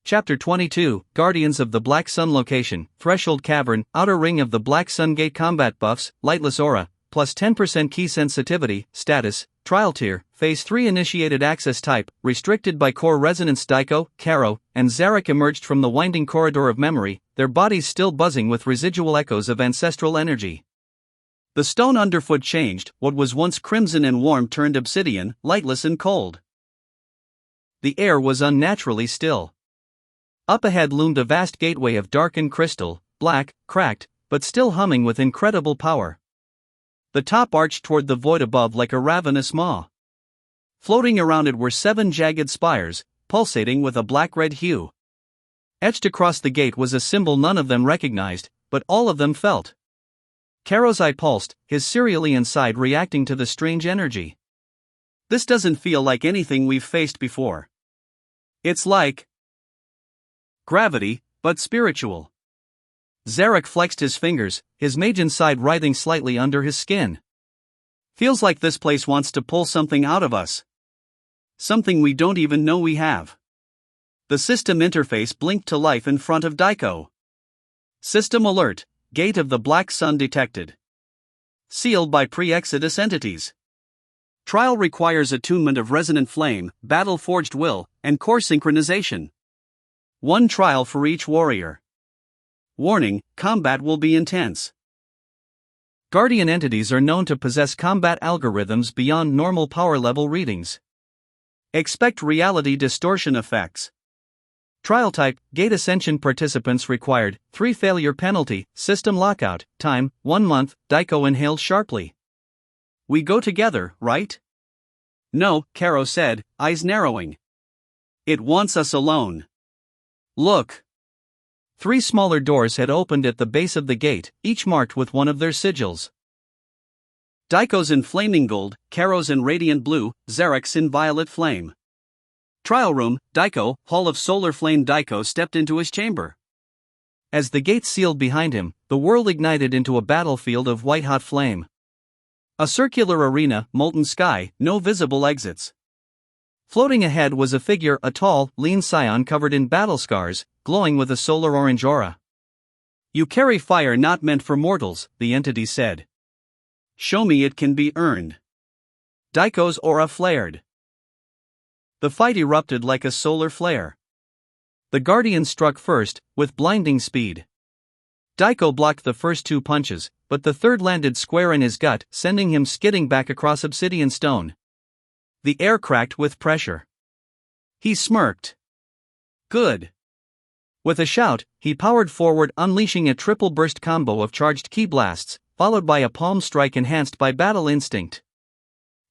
Chapter 22, Guardians of the Black Sun Location, Threshold Cavern, Outer Ring of the Black Sun Gate. Combat buffs, Lightless Aura, plus 10% key sensitivity, status, Trial Tier, Phase 3 initiated access type, restricted by core resonance. Daiko, Karo, and Zarek emerged from the winding corridor of memory, their bodies still buzzing with residual echoes of ancestral energy. The stone underfoot changed, what was once crimson and warm turned obsidian, lightless and cold. The air was unnaturally still. Up ahead loomed a vast gateway of darkened crystal, black, cracked, but still humming with incredible power. The top arched toward the void above like a ravenous maw. Floating around it were 7 jagged spires, pulsating with a black-red hue. Etched across the gate was a symbol none of them recognized, but all of them felt. Karo's eye pulsed, his cerulean side reacting to the strange energy. This doesn't feel like anything we've faced before. It's like gravity, but spiritual. Zarek flexed his fingers, his Majin side writhing slightly under his skin. Feels like this place wants to pull something out of us. Something we don't even know we have. The system interface blinked to life in front of Daiko. System alert, Gate of the Black Sun detected. Sealed by pre-Exodus entities. Trial requires attunement of resonant flame, battle-forged will, and core synchronization. 1 trial for each warrior. Warning, combat will be intense. Guardian entities are known to possess combat algorithms beyond normal power level readings. Expect reality distortion effects. Trial type, Gate Ascension participants required, 3 failure penalty, system lockout, time, 1 month. Daiko inhaled sharply. We go together, right? No, Karo said, eyes narrowing. It wants us alone. Look. 3 smaller doors had opened at the base of the gate, each marked with one of their sigils. Daiko's in flaming gold, Karo's in radiant blue, Zarek's in violet flame. Trial room, Daiko, Hall of Solar Flame. Daiko stepped into his chamber. As the gate sealed behind him, the world ignited into a battlefield of white-hot flame. A circular arena, molten sky, no visible exits. Floating ahead was a figure, a tall, lean scion covered in battle scars, glowing with a solar orange aura. You carry fire not meant for mortals, the entity said. Show me it can be earned. Daiko's aura flared. The fight erupted like a solar flare. The Guardian struck first, with blinding speed. Daiko blocked the first 2 punches, but the third landed square in his gut, sending him skidding back across obsidian stone. The air cracked with pressure. He smirked. Good. With a shout, he powered forward, unleashing a triple burst combo of charged ki blasts, followed by a palm strike enhanced by battle instinct.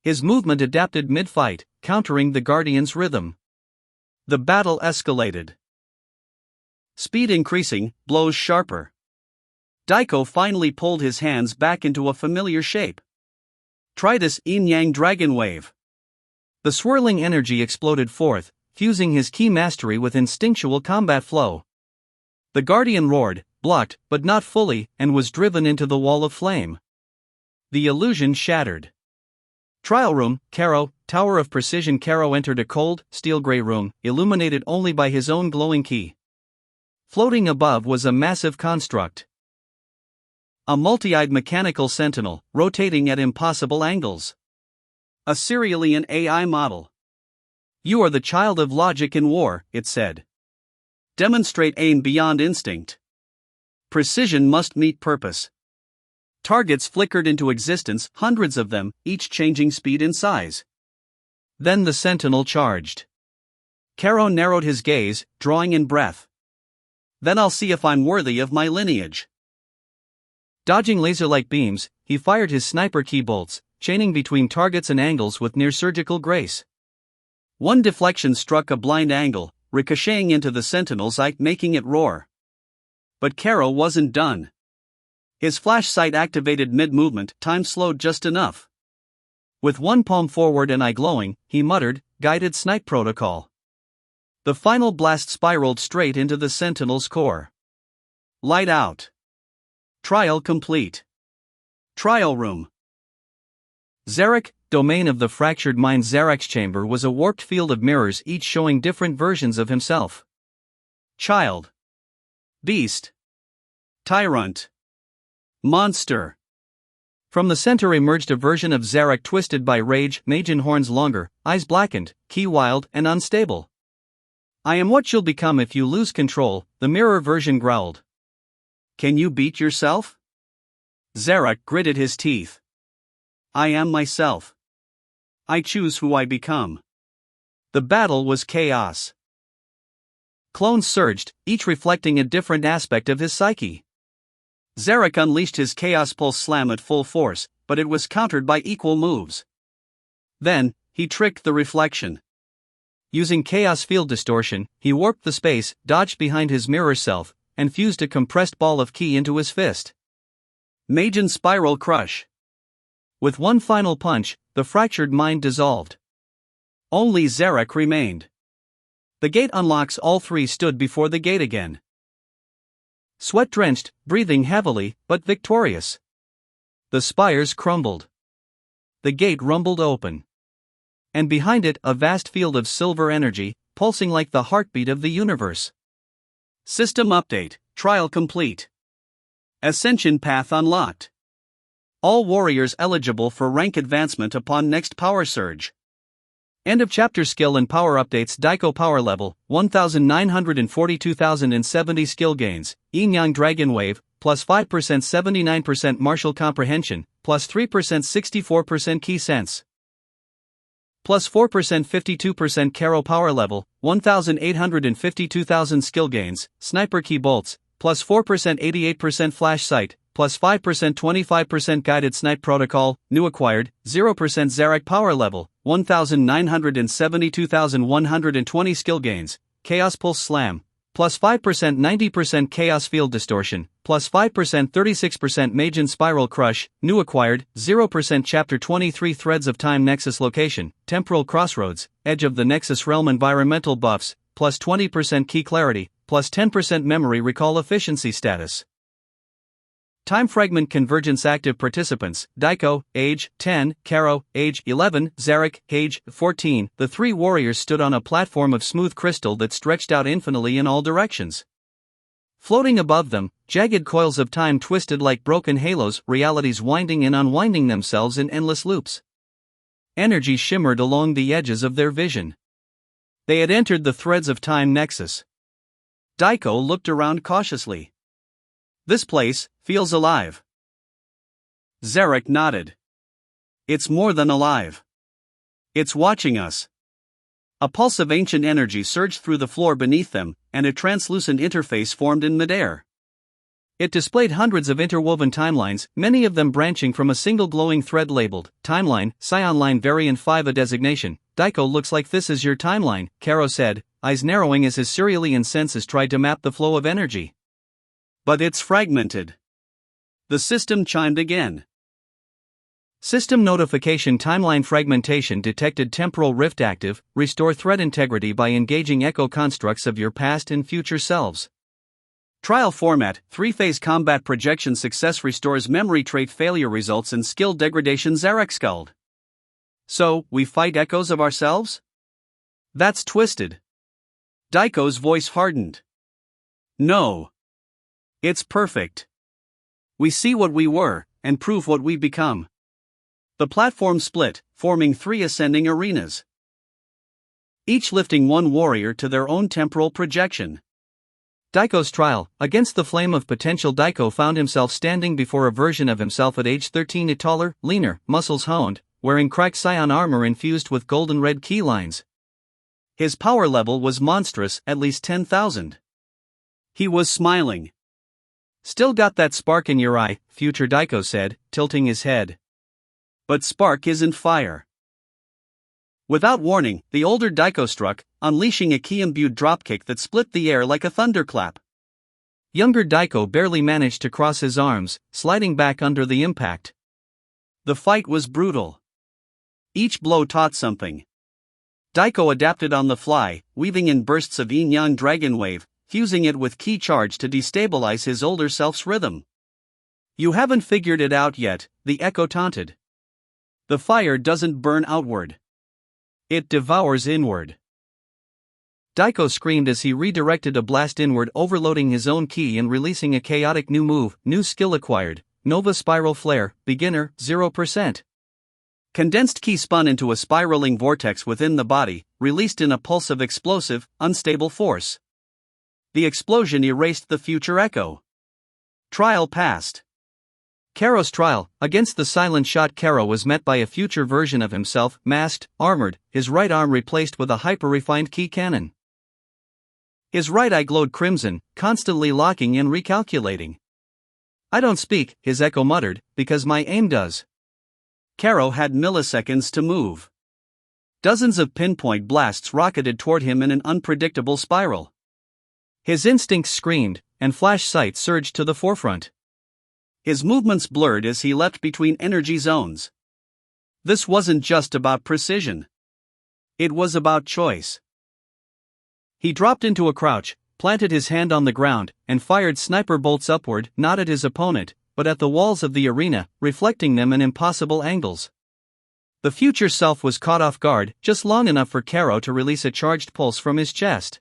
His movement adapted mid-fight, countering the Guardian's rhythm. The battle escalated. Speed increasing, blows sharper. Daiko finally pulled his hands back into a familiar shape. Try this yin-yang dragon wave. The swirling energy exploded forth, fusing his ki mastery with instinctual combat flow. The Guardian roared, blocked, but not fully, and was driven into the wall of flame. The illusion shattered. Trial room, Karo, Tower of Precision. Karo entered a cold, steel-gray room, illuminated only by his own glowing ki. Floating above was a massive construct. A multi-eyed mechanical sentinel, rotating at impossible angles. A cerulean AI model. You are the child of logic in war, it said. Demonstrate aim beyond instinct. Precision must meet purpose. Targets flickered into existence, hundreds of them, each changing speed and size. Then the sentinel charged. Karo narrowed his gaze, drawing in breath. Then I'll see if I'm worthy of my lineage. Dodging laser-like beams, he fired his sniper ki bolts, chaining between targets and angles with near-surgical grace. One deflection struck a blind angle, ricocheting into the sentinel's eye, making it roar. But Karo wasn't done. His flash sight activated mid-movement, time slowed just enough. With one palm forward and eye glowing, he muttered, guided snipe protocol. The final blast spiraled straight into the sentinel's core. Light out. Trial complete. Trial room. Zarek, domain of the fractured mind. Zarek's chamber was a warped field of mirrors, each showing different versions of himself. Child. Beast. Tyrant. Monster. From the center emerged a version of Zarek twisted by rage, Majin horns longer, eyes blackened, key wild and unstable. I am what you'll become if you lose control, the mirror version growled. Can you beat yourself? Zarek gritted his teeth. I am myself. I choose who I become. The battle was chaos. Clones surged, each reflecting a different aspect of his psyche. Zarek unleashed his Chaos Pulse Slam at full force, but it was countered by equal moves. Then, he tricked the reflection. Using Chaos Field Distortion, he warped the space, dodged behind his mirror self, and fused a compressed ball of ki into his fist. Majin Spiral Crush. With one final punch, the fractured mind dissolved. Only Zarek remained. The gate unlocks. All three stood before the gate again. Sweat-drenched, breathing heavily, but victorious. The spires crumbled. The gate rumbled open. And behind it, a vast field of silver energy, pulsing like the heartbeat of the universe. System update, trial complete. Ascension path unlocked. All warriors eligible for rank advancement upon next power surge. End of chapter. Skill and power updates. Daiko power level 1,942,070 skill gains. Yin Yang Dragon Wave plus 5% 79% martial comprehension plus 3% 64% ki sense plus 4% 52% Karo power level 1,852,000 skill gains. Sniper ki bolts plus 4% 88% flash sight plus 5% 25% guided snipe protocol. New acquired 0% Zarek power level 1,972,120 skill gains. Chaos Pulse Slam plus 5% 90% Chaos Field Distortion plus 5% 36% Majin Spiral Crush. New acquired 0% Chapter 23 Threads of Time Nexus Location Temporal Crossroads Edge of the Nexus Realm Environmental buffs plus 20% Key Clarity plus 10% Memory Recall Efficiency Status. Time Fragment Convergence. Active participants, Daiko, age 10, Karo, age 11, Zarek, age 14. The three warriors stood on a platform of smooth crystal that stretched out infinitely in all directions. Floating above them, jagged coils of time twisted like broken halos, realities winding and unwinding themselves in endless loops. Energy shimmered along the edges of their vision. They had entered the Threads of Time Nexus. Daiko looked around cautiously. This place feels alive. Zarek nodded. It's more than alive. It's watching us. A pulse of ancient energy surged through the floor beneath them, and a translucent interface formed in midair. It displayed hundreds of interwoven timelines, many of them branching from a single glowing thread labeled Timeline, Scion Line Variant 5. A designation. Daiko looks like this is your timeline, Karo said, eyes narrowing as his cerulean senses tried to map the flow of energy. But it's fragmented. The system chimed again. System notification. Timeline fragmentation detected. Temporal rift active. Restore thread integrity by engaging echo constructs of your past and future selves. Trial format. 3-phase combat projection. Success restores memory trait. Failure results in skill degradation. Zarek sculled. So, we fight echoes of ourselves? That's twisted. Daiko's voice hardened. No. It's perfect. We see what we were, and prove what we become. The platform split, forming 3 ascending arenas. Each lifting one warrior to their own temporal projection. Daiko's trial. Against the flame of potential, Daiko found himself standing before a version of himself at age 13, a taller, leaner, muscles honed, wearing cracked scion armor infused with golden red key lines. His power level was monstrous, at least 10,000. He was smiling. Still got that spark in your eye, future Daiko said, tilting his head. But spark isn't fire. Without warning, the older Daiko struck, unleashing a ki-imbued dropkick that split the air like a thunderclap. Younger Daiko barely managed to cross his arms, sliding back under the impact. The fight was brutal. Each blow taught something. Daiko adapted on the fly, weaving in bursts of Yin Yang Dragon Wave, fusing it with ki charge to destabilize his older self's rhythm. You haven't figured it out yet, the echo taunted. The fire doesn't burn outward. It devours inward. Daiko screamed as he redirected a blast inward, overloading his own ki and releasing a chaotic new move. New skill acquired, Nova Spiral Flare, beginner, 0%. Condensed ki spun into a spiraling vortex within the body, released in a pulse of explosive, unstable force. The explosion erased the future echo. Trial passed. Karo's trial, against the silent shot. Karo was met by a future version of himself, masked, armored, his right arm replaced with a hyper-refined ki cannon. His right eye glowed crimson, constantly locking and recalculating. "I don't speak," his echo muttered, "because my aim does." Karo had milliseconds to move. Dozens of pinpoint blasts rocketed toward him in an unpredictable spiral. His instincts screamed, and flash sight surged to the forefront. His movements blurred as he leapt between energy zones. This wasn't just about precision. It was about choice. He dropped into a crouch, planted his hand on the ground, and fired sniper bolts upward, not at his opponent, but at the walls of the arena, reflecting them in impossible angles. The future self was caught off guard, just long enough for Karo to release a charged pulse from his chest.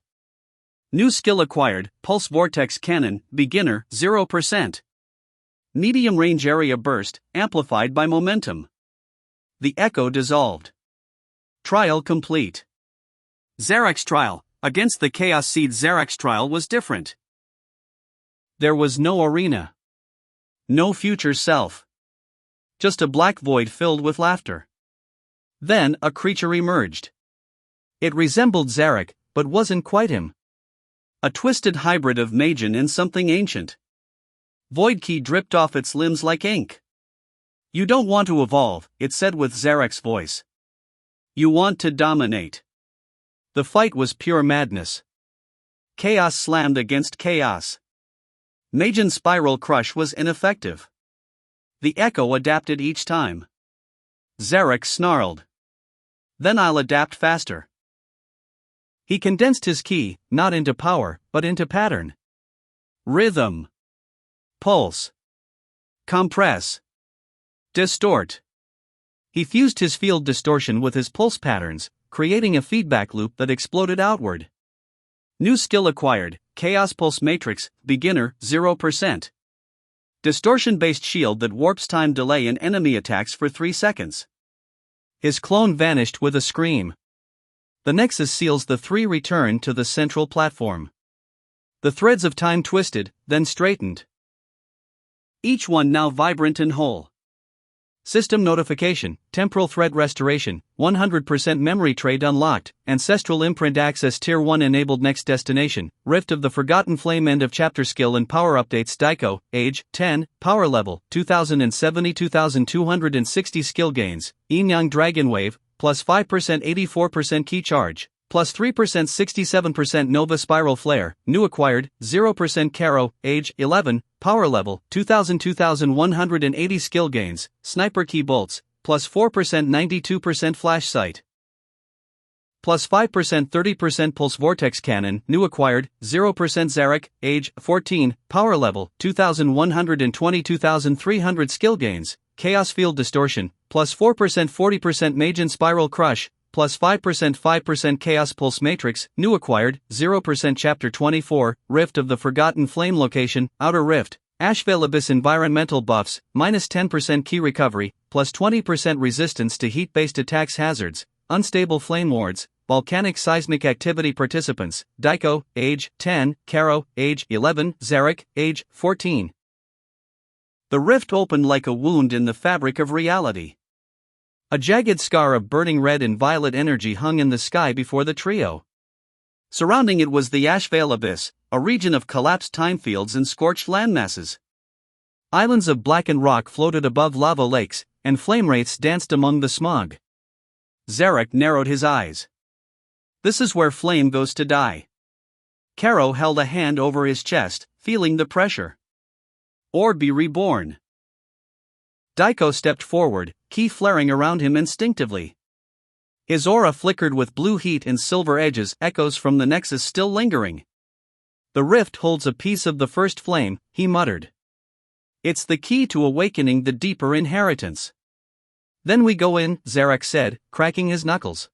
New skill acquired, Pulse Vortex Cannon, beginner, 0%. Medium range area burst, amplified by momentum. The echo dissolved. Trial complete. Zarek's trial, against the Chaos Seed. Zarek's trial was different. There was no arena. No future self. Just a black void filled with laughter. Then a creature emerged. It resembled Zarek, but wasn't quite him. A twisted hybrid of Majin and something ancient. Void ki dripped off its limbs like ink. "You don't want to evolve," it said with Zarek's voice. "You want to dominate." The fight was pure madness. Chaos slammed against chaos. Majin's Spiral Crush was ineffective. The echo adapted each time. Zarek snarled. "Then I'll adapt faster." He condensed his ki, not into power, but into pattern. Rhythm. Pulse. Compress. Distort. He fused his field distortion with his pulse patterns, creating a feedback loop that exploded outward. New skill acquired, Chaos Pulse Matrix, beginner, 0%. Distortion-based shield that warps time delay in enemy attacks for 3 seconds. His clone vanished with a scream. The Nexus seals the 3 return to the central platform. The threads of time twisted, then straightened. Each one now vibrant and whole. System notification, temporal thread restoration, 100% memory trade unlocked, ancestral imprint access tier 1 enabled. Next destination, Rift of the Forgotten Flame. End of chapter. Skill and power updates. Daiko, age, 10, power level, 2070 2260 skill gains, Yin Yang Dragon Wave, plus 5% 84% key charge, plus 3% 67% Nova Spiral Flare, new acquired, 0% Karo, age, 11, power level, 2180 skill gains, Sniper Key Bolts, plus 4% 92% Flash Sight, plus 5% 30% Pulse Vortex Cannon, new acquired, 0% Zarek, age, 14, power level, 2100 skill gains, Chaos Field Distortion, plus 4% 40% Majin Spiral Crush, plus 5% Chaos Pulse Matrix, new acquired, 0% Chapter 24, Rift of the Forgotten Flame. Location, Outer Rift, Ashvale Abyss. Environmental buffs, minus 10% key recovery, plus 20% resistance to heat-based attacks. Hazards, unstable flame wards, volcanic seismic activity. Participants, Daiko, age, 10, Karo, age, 11, Zarek, age, 14. The rift opened like a wound in the fabric of reality. A jagged scar of burning red and violet energy hung in the sky before the trio. Surrounding it was the Ashvale Abyss, a region of collapsed time fields and scorched landmasses. Islands of blackened rock floated above lava lakes, and flame wraiths danced among the smog. Zarek narrowed his eyes. This is where flame goes to die. Karo held a hand over his chest, feeling the pressure. Or be reborn. Daiko stepped forward, ki flaring around him instinctively. His aura flickered with blue heat and silver edges, echoes from the Nexus still lingering. The rift holds a piece of the first flame, he muttered. It's the key to awakening the deeper inheritance. Then we go in, Zarek said, cracking his knuckles.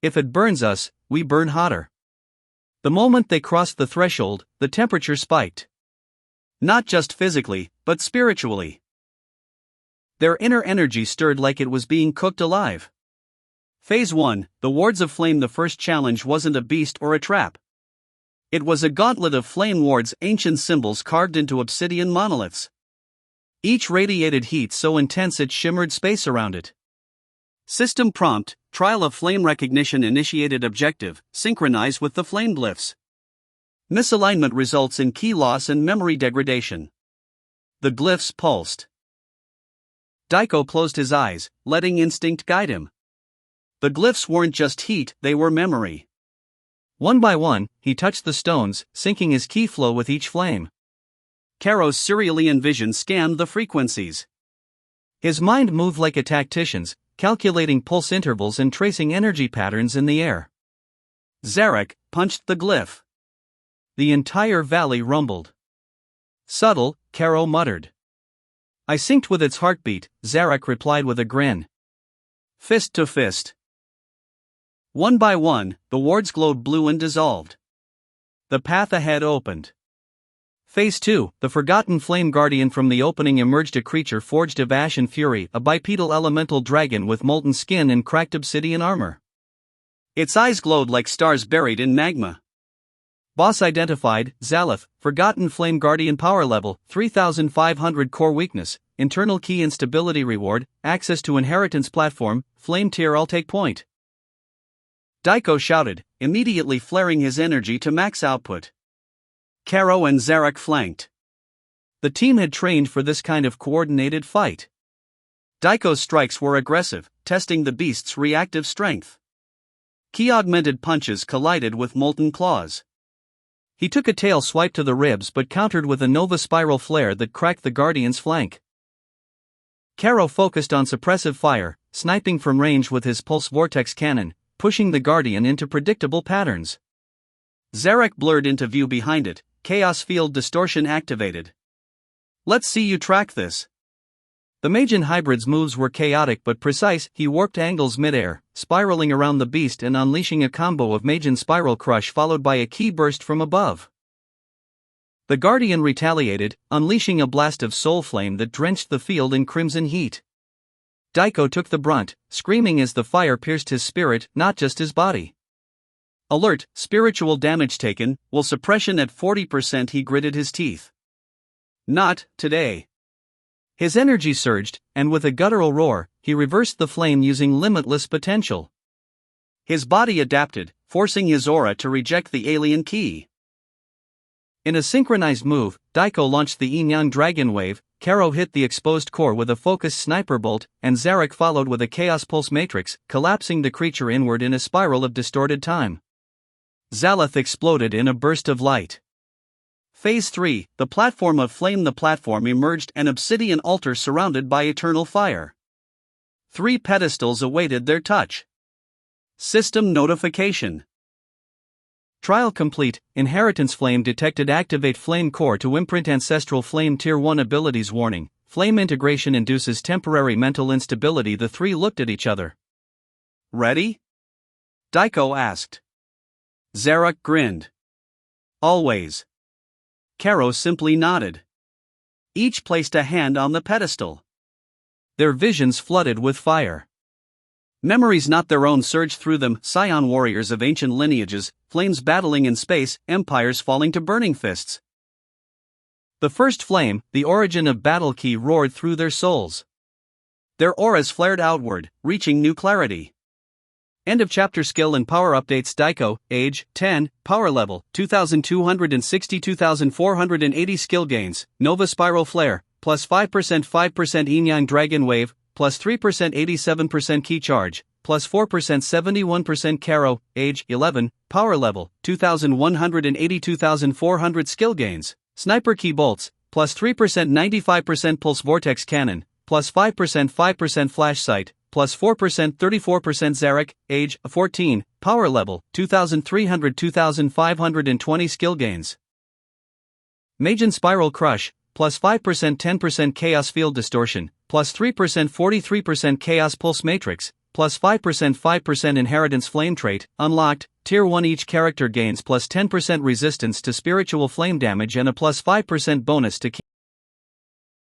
If it burns us, we burn hotter. The moment they crossed the threshold, the temperature spiked. Not just physically, but spiritually. Their inner energy stirred like it was being cooked alive. Phase 1, the Wards of Flame. The first challenge wasn't a beast or a trap. It was a gauntlet of flame wards, ancient symbols carved into obsidian monoliths. Each radiated heat so intense it shimmered space around it. System prompt: Trial of Flame Recognition. Initiated objective: synchronize with the flame glyphs. Misalignment results in key loss and memory degradation. The glyphs pulsed. Daiko closed his eyes, letting instinct guide him. The glyphs weren't just heat, they were memory. One by one, he touched the stones, syncing his ki flow with each flame. Karo's cerulean vision scanned the frequencies. His mind moved like a tactician's, calculating pulse intervals and tracing energy patterns in the air. Zarek punched the glyph. The entire valley rumbled. Subtle, Karo muttered. I synced with its heartbeat, Zarek replied with a grin. Fist to fist. One by one, the wards glowed blue and dissolved. The path ahead opened. Phase 2, the Forgotten Flame Guardian. From the opening emerged a creature forged of ash and fury, a bipedal elemental dragon with molten skin and cracked obsidian armor. Its eyes glowed like stars buried in magma. Boss identified: Zalith, Forgotten Flame Guardian. Power level 3500. Core weakness: internal key instability. Reward: access to inheritance platform, flame tier. I'll take point. Daiko shouted, immediately flaring his energy to max output. Karo and Zarek flanked. The team had trained for this kind of coordinated fight. Daiko's strikes were aggressive, testing the beast's reactive strength. Ki-augmented punches collided with molten claws. He took a tail swipe to the ribs but countered with a Nova Spiral flare that cracked the Guardian's flank. Karo focused on suppressive fire, sniping from range with his Pulse Vortex cannon, pushing the Guardian into predictable patterns. Zarek blurred into view behind it, Chaos Field Distortion activated. Let's see you track this. The Majin hybrid's moves were chaotic but precise. He warped angles midair, spiraling around the beast and unleashing a combo of Majin Spiral Crush followed by a ki burst from above. The Guardian retaliated, unleashing a blast of soul flame that drenched the field in crimson heat. Daiko took the brunt, screaming as the fire pierced his spirit, not just his body. Alert, spiritual damage taken, will suppression at 40%. He gritted his teeth. Not today. His energy surged, and with a guttural roar, he reversed the flame using limitless potential. His body adapted, forcing his aura to reject the alien ki. In a synchronized move, Daiko launched the Yin-Yang Dragon Wave, Karo hit the exposed core with a focused sniper bolt, and Zarek followed with a Chaos Pulse Matrix, collapsing the creature inward in a spiral of distorted time. Zalith exploded in a burst of light. Phase 3, the Platform of Flame. The platform emerged, an obsidian altar surrounded by eternal fire. 3 pedestals awaited their touch. System notification. Trial complete. Inheritance Flame detected. Activate Flame Core to imprint Ancestral Flame Tier 1 abilities. Warning: Flame integration induces temporary mental instability. The 3 looked at each other. Ready? Daiko asked. Zarek grinned. Always. Karo simply nodded. Each placed a hand on the pedestal. Their visions flooded with fire. Memories not their own surged through them, scion warriors of ancient lineages, flames battling in space, empires falling to burning fists. The first flame, the origin of battle ki, roared through their souls. Their auras flared outward, reaching new clarity. End of chapter. Skill and power updates. Daiko, age 10, power level 2260 2480. Skill gains: Nova Spiral Flare, plus 5% 5% Yin-Yang Dragon Wave, plus 3% 87% Ki Charge, plus 4% 71%. Karo, age 11, power level 2180 2400. Skill gains: Sniper Ki Bolts, plus 3% 95% Pulse Vortex Cannon, plus 5% 5% Flash Sight, plus 4% 34%. Zarek, age 14, power level 2300 2520. Skill gains: Majin Spiral Crush, plus 5% 10% Chaos Field Distortion, plus 3% 43% Chaos Pulse Matrix, plus 5% inheritance flame trait, unlocked, tier 1 each character gains plus 10% resistance to spiritual flame damage and a plus 5% bonus to